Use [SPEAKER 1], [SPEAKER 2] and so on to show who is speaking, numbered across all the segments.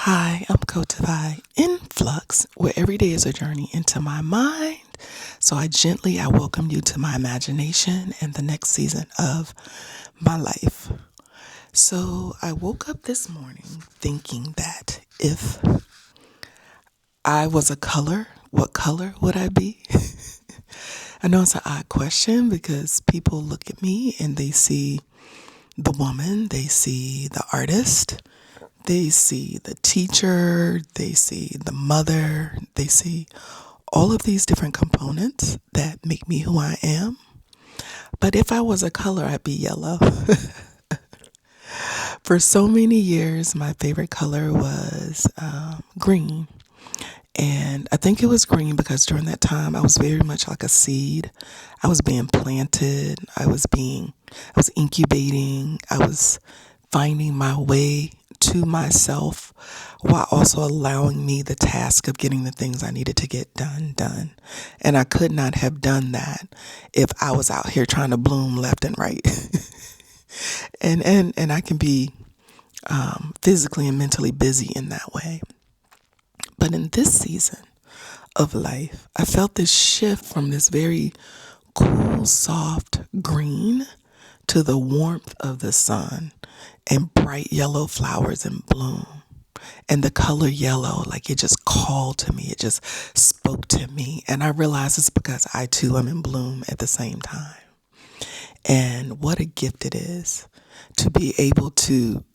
[SPEAKER 1] Hi, I'm Kottaveiinflux, where every day is a journey into my mind. So I welcome you to my imagination and the next season of my life. So I woke up this morning thinking that if I was a color, what color would I be? I know it's an odd question because people look at me and they see the woman, they see the artist, they see the teacher, they see the mother, they see all of these different components that make me who I am. But if I was a color, I'd be yellow. For so many years, my favorite color was green. And I think it was green because during that time, I was very much like a seed. I was being planted. I was incubating. I was finding my way to myself while also allowing me the task of getting the things I needed to get done. And I could not have done that if I was out here trying to bloom left and right. and I can be physically and mentally busy in that way. But in this season of life, I felt this shift from this very cool, soft green to the warmth of the sun and bright yellow flowers in bloom. And the color yellow, like it just called to me. It just spoke to me. And I realized it's because I too am in bloom at the same time. And what a gift it is to be able to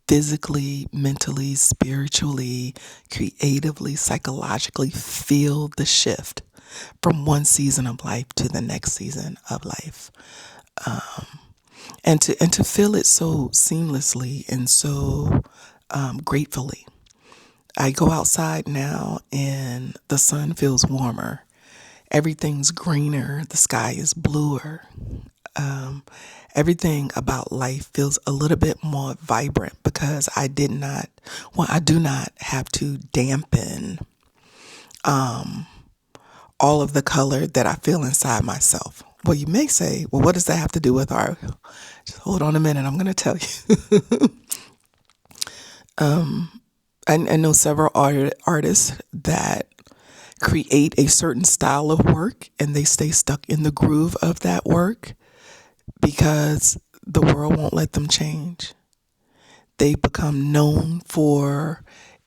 [SPEAKER 1] physically, mentally, spiritually, creatively, psychologically feel the shift from one season of life to the next season of life. And to feel it so seamlessly and so gratefully. I go outside now and the sun feels warmer. Everything's greener. The sky is bluer. Everything about life feels a little bit more vibrant because I do not have to dampen all of the color that I feel inside myself. Well, you may say, well, what does that have to do with art? Just hold on a minute. I'm going to tell you. I know several artists that create a certain style of work and they stay stuck in the groove of that work because the world won't let them change. They become known for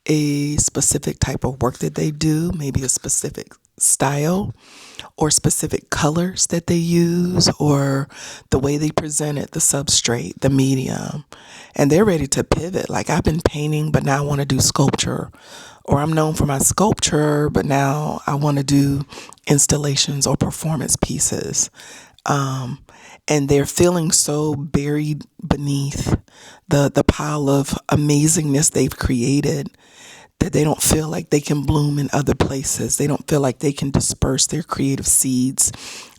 [SPEAKER 1] a specific type of work that they do, maybe a specific style or specific colors that they use or the way they present it, the substrate, the medium. And they're ready to pivot. Like I've been painting, but now I want to do sculpture. Or I'm known for my sculpture, but now I want to do installations or performance pieces. And they're feeling so buried beneath the pile of amazingness they've created that they don't feel like they can bloom in other places. They don't feel like they can disperse their creative seeds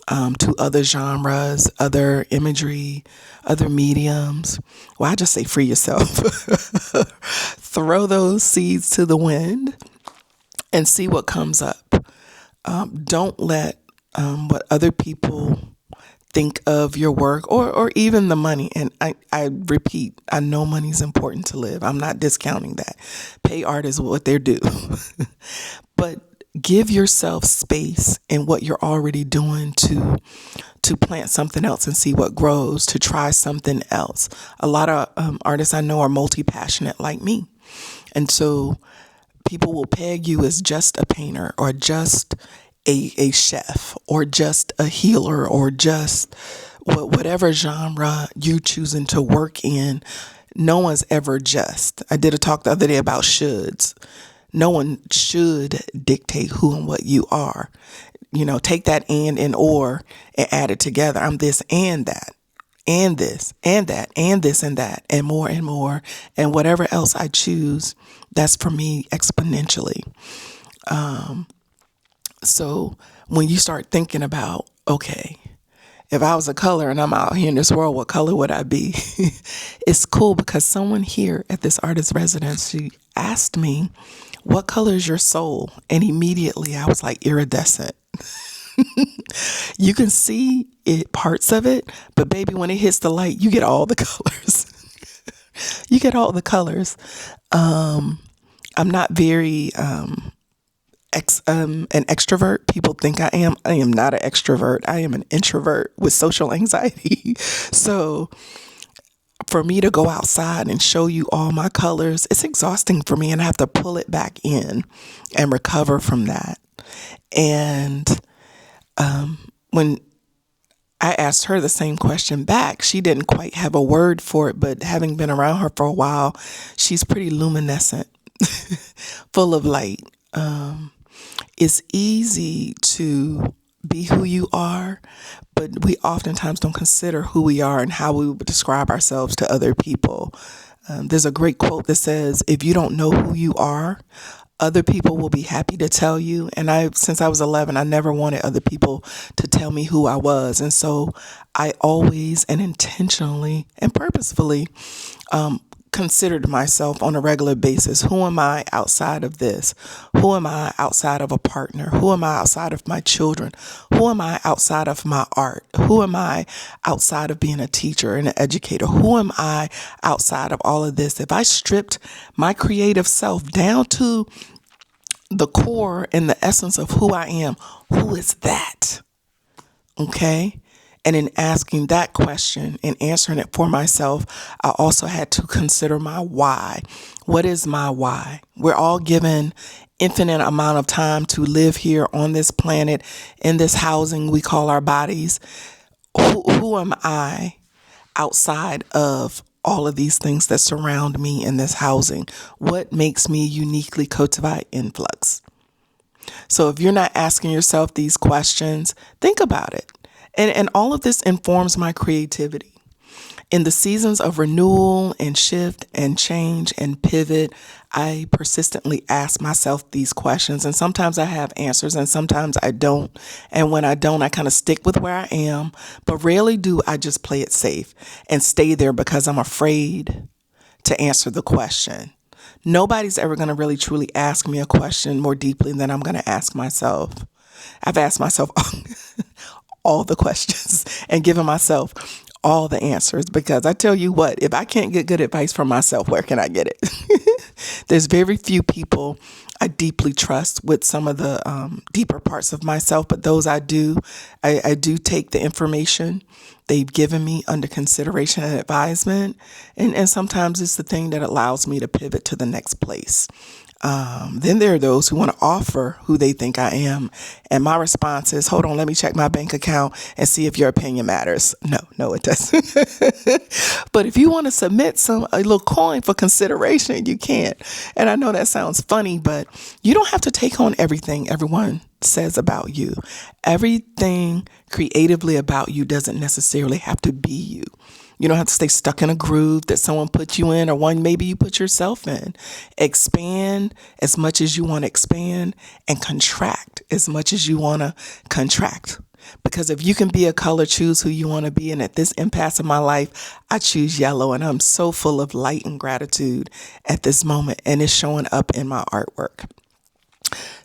[SPEAKER 1] to other genres, other imagery, other mediums. Well, I just say free yourself. Throw those seeds to the wind and see what comes up. Don't let what other people think of your work or even the money. And I repeat, I know money's important to live. I'm not discounting that. Pay artists what they're due. But give yourself space in what you're already doing to plant something else and see what grows, to try something else. A lot of artists I know are multi-passionate like me. And so people will peg you as just a painter or just a chef or just a healer or just whatever genre you're choosing to work in. No one's ever just. I did a talk the other day about shoulds. No one should dictate who and what you are. You know, take that and or and add it together. I'm this and that and this and that and this and that and more and whatever else I choose, that's for me exponentially. So when you start thinking about, okay, if I was a color and I'm out here in this world, what color would I be? It's cool because someone here at this artist residency asked me, what color is your soul? And immediately I was like iridescent. You can see it, parts of it, but baby, when it hits the light, you get all the colors. You get all the colors. I'm not very an extrovert. People think I am. I am not an extrovert. I am an introvert with social anxiety. So for me to go outside and show you all my colors, it's exhausting for me, and I have to pull it back in and recover from that. And when I asked her the same question back, she didn't quite have a word for it, but having been around her for a while, she's pretty luminescent, full of light. It's easy to be who you are, but we oftentimes don't consider who we are and how we would describe ourselves to other people. There's a great quote that says, if you don't know who you are, other people will be happy to tell you. And since I was 11, I never wanted other people to tell me who I was. And so I always and intentionally and purposefully considered myself on a regular basis. Who am I outside of this? Who am I outside of a partner? Who am I outside of my children? Who am I outside of my art? Who am I outside of being a teacher and an educator? Who am I outside of all of this? If I stripped my creative self down to the core and the essence of who I am, who is that? Okay? And in asking that question and answering it for myself, I also had to consider my why. What is my why? We're all given infinite amount of time to live here on this planet, in this housing we call our bodies. Who am I outside of all of these things that surround me in this housing? What makes me uniquely Kottaveiinflux? So if you're not asking yourself these questions, think about it. And all of this informs my creativity. In the seasons of renewal and shift and change and pivot, I persistently ask myself these questions. And sometimes I have answers and sometimes I don't. And when I don't, I kind of stick with where I am. But rarely do I just play it safe and stay there because I'm afraid to answer the question. Nobody's ever going to really truly ask me a question more deeply than I'm going to ask myself. I've asked myself all the questions and given myself all the answers, because I tell you what, if I can't get good advice from myself, where can I get it? There's very few people I deeply trust with some of the deeper parts of myself, but those I do take the information they've given me under consideration and advisement. And sometimes it's the thing that allows me to pivot to the next place. Then there are those who want to offer who they think I am. And my response is, hold on, let me check my bank account and see if your opinion matters. No, it doesn't. But if you want to submit a little coin for consideration, you can. And I know that sounds funny, but you don't have to take on everything everyone says about you. Everything creatively about you doesn't necessarily have to be you. You don't have to stay stuck in a groove that someone put you in or one maybe you put yourself in. Expand as much as you want to expand and contract as much as you want to contract. Because if you can be a color, choose who you want to be. And at this impasse of my life, I choose yellow. And I'm so full of light and gratitude at this moment. And it's showing up in my artwork.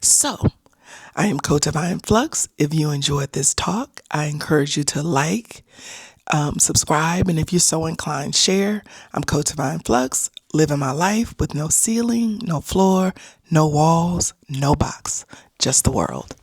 [SPEAKER 1] So I am Kottaveiinflux. If you enjoyed this talk, I encourage you to subscribe, and if you're so inclined, share. I'm Kottaveiinflux, living my life with no ceiling, no floor, no walls, no box, just the world.